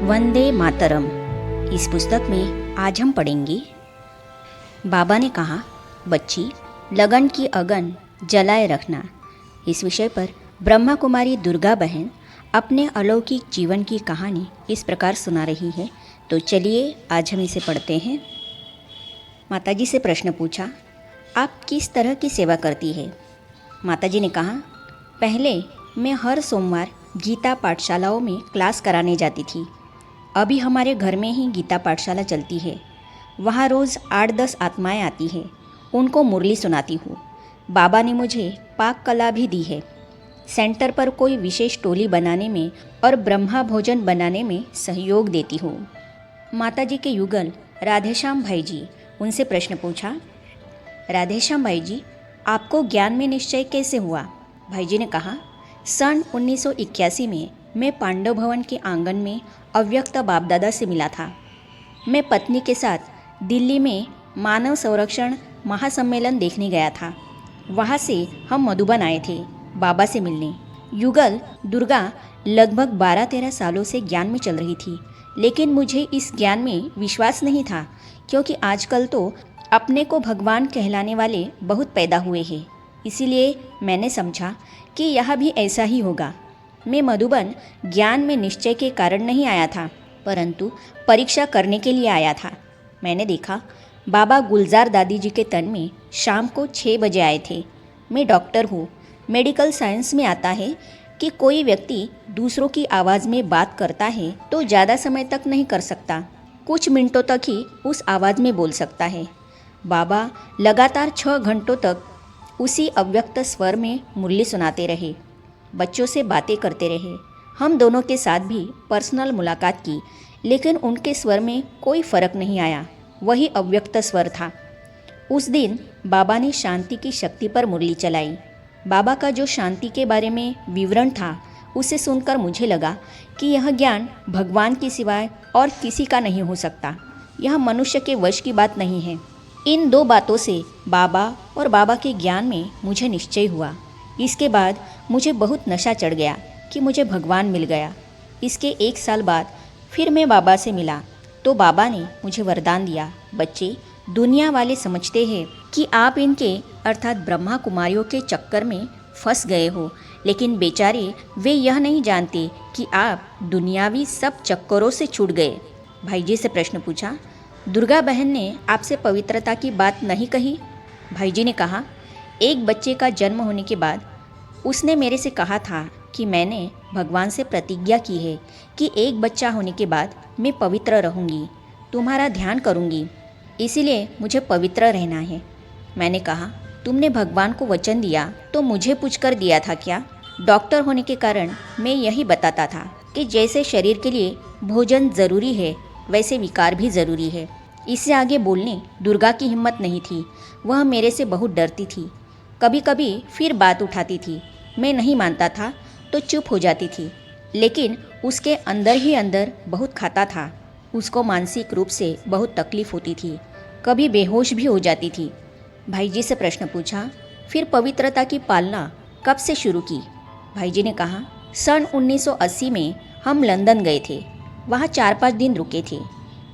वंदे मातरम। इस पुस्तक में आज हम पढ़ेंगे। बाबा ने कहा, बच्ची, लगन की अगन जलाए रखना। इस विषय पर ब्रह्मा कुमारी दुर्गा बहन अपने अलौकिक जीवन की कहानी इस प्रकार सुना रही है। तो चलिए आज हम इसे पढ़ते हैं। माताजी से प्रश्न पूछा, आप किस तरह की सेवा करती है? माताजी ने कहा, पहले मैं हर सोमवार गीता पाठशालाओं में क्लास कराने जाती थी। अभी हमारे घर में ही गीता पाठशाला चलती है। वहाँ रोज़ 8-10 आत्माएं आती हैं। उनको मुरली सुनाती हूँ। बाबा ने मुझे पाक कला भी दी है। सेंटर पर कोई विशेष टोली बनाने में और ब्रह्मा भोजन बनाने में सहयोग देती हूँ। माताजी के युगल राधेश्याम भाई जी उनसे प्रश्न पूछा, राधेश्याम भाई जी, आपको ज्ञान में निश्चय कैसे हुआ? भाई जी ने कहा, सन 1981 में मैं पांडव भवन के आंगन में अव्यक्त बाप दादा से मिला था। मैं पत्नी के साथ दिल्ली में मानव संरक्षण महासम्मेलन देखने गया था। वहाँ से हम मधुबन आए थे बाबा से मिलने। युगल दुर्गा लगभग 12-13 सालों से ज्ञान में चल रही थी, लेकिन मुझे इस ज्ञान में विश्वास नहीं था, क्योंकि आजकल तो अपने को भगवान कहलाने वाले बहुत पैदा हुए हैं। इसीलिए मैंने समझा कि यह भी ऐसा ही होगा। मैं मधुबन ज्ञान में निश्चय के कारण नहीं आया था, परंतु परीक्षा करने के लिए आया था। मैंने देखा बाबा गुलजार दादी जी के तन में शाम को 6 बजे आए थे। मैं डॉक्टर हूँ। मेडिकल साइंस में आता है कि कोई व्यक्ति दूसरों की आवाज़ में बात करता है तो ज़्यादा समय तक नहीं कर सकता, कुछ मिनटों तक ही उस आवाज़ में बोल सकता है। बाबा लगातार 6 घंटों तक उसी अव्यक्त स्वर में मुरली सुनाते रहे, बच्चों से बातें करते रहे। हम दोनों के साथ भी पर्सनल मुलाकात की, लेकिन उनके स्वर में कोई फ़र्क नहीं आया। वही अव्यक्त स्वर था। उस दिन बाबा ने शांति की शक्ति पर मुरली चलाई। बाबा का जो शांति के बारे में विवरण था, उसे सुनकर मुझे लगा कि यह ज्ञान भगवान के सिवाय और किसी का नहीं हो सकता। यह मनुष्य के वश की बात नहीं है। इन 2 बातों से बाबा और बाबा के ज्ञान में मुझे निश्चय हुआ। इसके बाद मुझे बहुत नशा चढ़ गया कि मुझे भगवान मिल गया। इसके 1 साल बाद फिर मैं बाबा से मिला तो बाबा ने मुझे वरदान दिया, बच्चे, दुनिया वाले समझते हैं कि आप इनके अर्थात ब्रह्मा कुमारियों के चक्कर में फंस गए हो, लेकिन बेचारे वे यह नहीं जानते कि आप दुनियावी सब चक्करों से छूट गए। भाई जी से प्रश्न पूछा, दुर्गा बहन ने आपसे पवित्रता की बात नहीं कही? भाई जी ने कहा, एक बच्चे का जन्म होने के बाद उसने मेरे से कहा था कि मैंने भगवान से प्रतिज्ञा की है कि एक बच्चा होने के बाद मैं पवित्र रहूँगी, तुम्हारा ध्यान करूँगी, इसीलिए मुझे पवित्र रहना है। मैंने कहा, तुमने भगवान को वचन दिया तो मुझे पूछकर दिया था क्या? डॉक्टर होने के कारण मैं यही बताता था कि जैसे शरीर के लिए भोजन ज़रूरी है, वैसे विकार भी ज़रूरी है। इससे आगे बोलने दुर्गा की हिम्मत नहीं थी। वह मेरे से बहुत डरती थी। कभी कभी फिर बात उठाती थी। मैं नहीं मानता था तो चुप हो जाती थी, लेकिन उसके अंदर ही अंदर बहुत खाता था। उसको मानसिक रूप से बहुत तकलीफ होती थी, कभी बेहोश भी हो जाती थी। भाई जी से प्रश्न पूछा, फिर पवित्रता की पालना कब से शुरू की? भाई जी ने कहा, सन 1980 में हम लंदन गए थे। वहाँ 4-5 दिन रुके थे।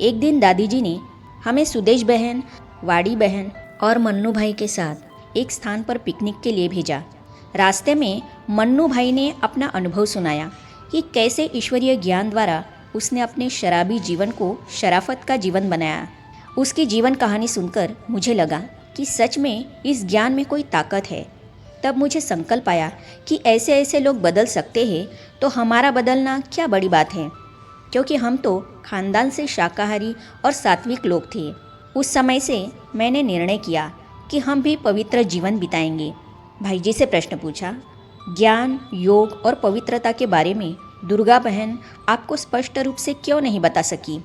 एक दिन दादी जी ने हमें सुदेश बहन, वाड़ी बहन और मन्नू भाई के साथ एक स्थान पर पिकनिक के लिए भेजा। रास्ते में मन्नू भाई ने अपना अनुभव सुनाया कि कैसे ईश्वरीय ज्ञान द्वारा उसने अपने शराबी जीवन को शराफत का जीवन बनाया। उसकी जीवन कहानी सुनकर मुझे लगा कि सच में इस ज्ञान में कोई ताकत है। तब मुझे संकल्प आया कि ऐसे ऐसे लोग बदल सकते हैं तो हमारा बदलना क्या बड़ी बात है, क्योंकि हम तो खानदान से शाकाहारी और सात्विक लोग थे। उस समय से मैंने निर्णय किया कि हम भी पवित्र जीवन बिताएंगे। भाई जी से प्रश्न पूछा, ज्ञान, योग और पवित्रता के बारे में दुर्गा बहन आपको स्पष्ट रूप से क्यों नहीं बता सकी?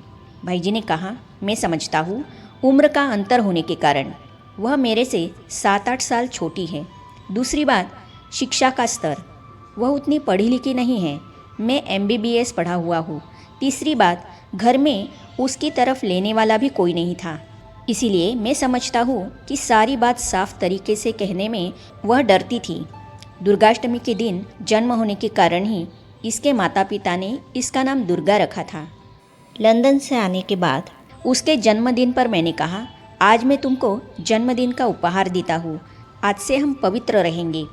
भाई जी ने कहा, मैं समझता हूँ, उम्र का अंतर होने के कारण। वह मेरे से 7-8 साल छोटी है। दूसरी बात, शिक्षा का स्तर, वह उतनी पढ़ी लिखी नहीं है। मैं MBBS पढ़ा हुआ हूँ। तीसरी बात, घर में उसकी तरफ लेने वाला भी कोई नहीं था। इसीलिए मैं समझता हूँ कि सारी बात साफ तरीके से कहने में वह डरती थी। दुर्गाष्टमी के दिन जन्म होने के कारण ही इसके माता पिता ने इसका नाम दुर्गा रखा था। लंदन से आने के बाद उसके जन्मदिन पर मैंने कहा, आज मैं तुमको जन्मदिन का उपहार देता हूँ, आज से हम पवित्र रहेंगे।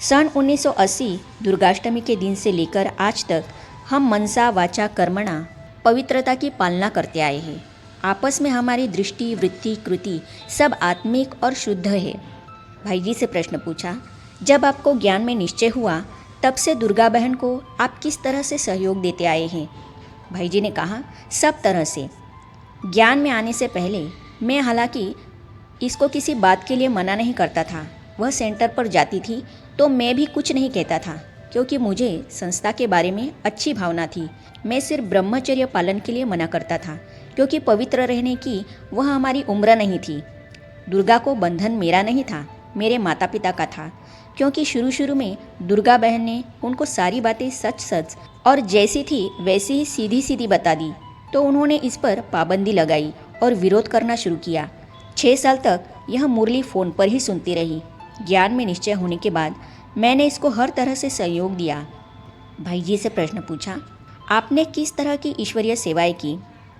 सन 1980 दुर्गाष्टमी के दिन से लेकर आज तक हम मनसा वाचा कर्मणा पवित्रता की पालना करते आए हैं। आपस में हमारी दृष्टि, वृत्ति, कृति सब आत्मिक और शुद्ध है। भाई जी से प्रश्न पूछा, जब आपको ज्ञान में निश्चय हुआ तब से दुर्गा बहन को आप किस तरह से सहयोग देते आए हैं? भाई जी ने कहा, सब तरह से। ज्ञान में आने से पहले मैं हालांकि इसको किसी बात के लिए मना नहीं करता था। वह सेंटर पर जाती थी तो मैं भी कुछ नहीं कहता था, क्योंकि मुझे संस्था के बारे में अच्छी भावना थी। मैं सिर्फ ब्रह्मचर्य पालन के लिए मना करता था, क्योंकि पवित्र रहने की वह हमारी उम्र नहीं थी। दुर्गा को बंधन मेरा नहीं था, मेरे माता पिता का था, क्योंकि शुरू में दुर्गा बहन ने उनको सारी बातें सच सच और जैसी थी वैसी ही सीधी सीधी बता दी, तो उन्होंने इस पर पाबंदी लगाई और विरोध करना शुरू किया। 6 साल तक यह मुरली फ़ोन पर ही सुनती रही। ज्ञान में निश्चय होने के बाद मैंने इसको हर तरह से सहयोग दिया। भाई जी से प्रश्न पूछा, आपने किस तरह की ईश्वरीय सेवाएं की?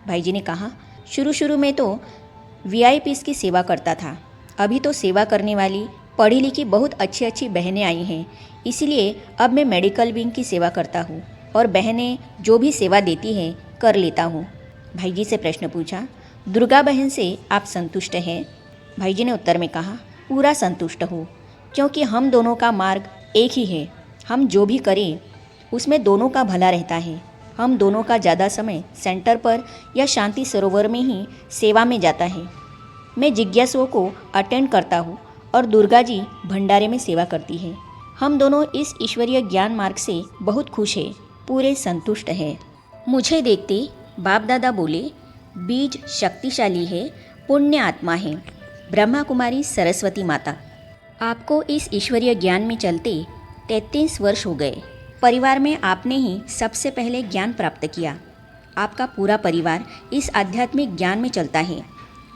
भाई जी ने कहा, शुरू में तो VIPs की सेवा करता था। अभी तो सेवा करने वाली पढ़ी लिखी बहुत अच्छी बहनें आई हैं, इसलिए अब मैं मेडिकल विंग की सेवा करता हूँ और बहनें जो भी सेवा देती हैं कर लेता हूँ। भाई जी से प्रश्न पूछा, दुर्गा बहन से आप संतुष्ट हैं? भाई जी ने उत्तर में कहा, पूरा संतुष्ट हूँ, क्योंकि हम दोनों का मार्ग एक ही है। हम जो भी करें उसमें दोनों का भला रहता है। हम दोनों का ज़्यादा समय सेंटर पर या शांति सरोवर में ही सेवा में जाता है। मैं जिज्ञासुओं को अटेंड करता हूँ और दुर्गा जी भंडारे में सेवा करती है। हम दोनों इस ईश्वरीय ज्ञान मार्ग से बहुत खुश हैं, पूरे संतुष्ट हैं। मुझे देखते बाप दादा बोले, बीज शक्तिशाली है, पुण्य आत्मा है। ब्रह्मा कुमारी सरस्वती माता, आपको इस ईश्वरीय ज्ञान में चलते 33 वर्ष हो गए। परिवार में आपने ही सबसे पहले ज्ञान प्राप्त किया। आपका पूरा परिवार इस आध्यात्मिक ज्ञान में चलता है।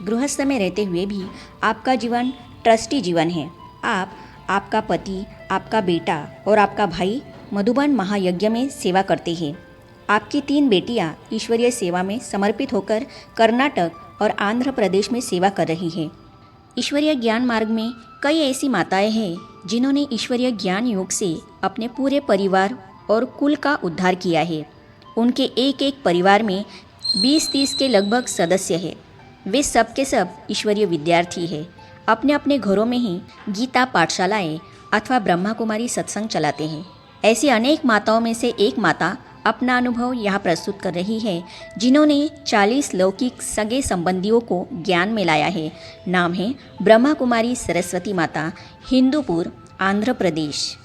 गृहस्थ में रहते हुए भी आपका जीवन ट्रस्टी जीवन है। आप, आपका पति, आपका बेटा और आपका भाई मधुबन महायज्ञ में सेवा करते हैं। आपकी 3 बेटियां ईश्वरीय सेवा में समर्पित होकर कर्नाटक और आंध्र प्रदेश में सेवा कर रही हैं। ईश्वरीय ज्ञान मार्ग में कई ऐसी माताएं हैं जिन्होंने ईश्वरीय ज्ञान योग से अपने पूरे परिवार और कुल का उद्धार किया है। उनके एक परिवार में 20-30 के लगभग सदस्य हैं। वे सब के सब ईश्वरीय विद्यार्थी हैं। अपने अपने घरों में ही गीता पाठशालाएं अथवा ब्रह्मा कुमारी सत्संग चलाते हैं। ऐसी अनेक माताओं में से एक माता अपना अनुभव यहाँ प्रस्तुत कर रही है, जिन्होंने 40 लौकिक सगे संबंधियों को ज्ञान में लाया है। नाम है ब्रह्मा कुमारी सरस्वती माता, हिंदूपुर, आंध्र प्रदेश।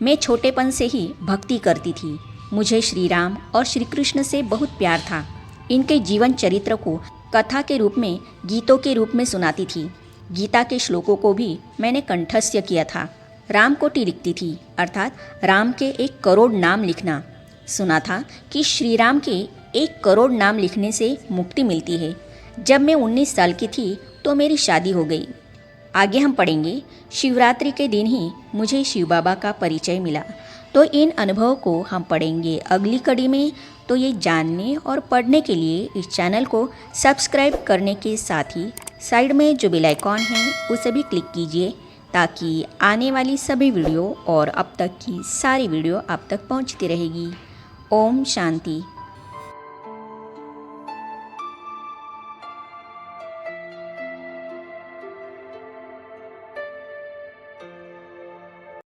मैं छोटेपन से ही भक्ति करती थी। मुझे श्री राम और श्री कृष्ण से बहुत प्यार था। इनके जीवन चरित्र को कथा के रूप में, गीतों के रूप में सुनाती थी। गीता के श्लोकों को भी मैंने कंठस्थ किया था। राम कोटि लिखती थी, अर्थात राम के 1 करोड़ नाम लिखना। सुना था कि श्री राम के 1 करोड़ नाम लिखने से मुक्ति मिलती है। जब मैं 19 साल की थी तो मेरी शादी हो गई। आगे हम पढ़ेंगे। शिवरात्रि के दिन ही मुझे शिव बाबा का परिचय मिला। तो इन अनुभवों को हम पढ़ेंगे अगली कड़ी में। तो ये जानने और पढ़ने के लिए इस चैनल को सब्सक्राइब करने के साथ ही साइड में जो बेल आइकॉन है उसे भी क्लिक कीजिए, ताकि आने वाली सभी वीडियो और अब तक की सारी वीडियो आप तक पहुंचती रहेगी। ओम शांति।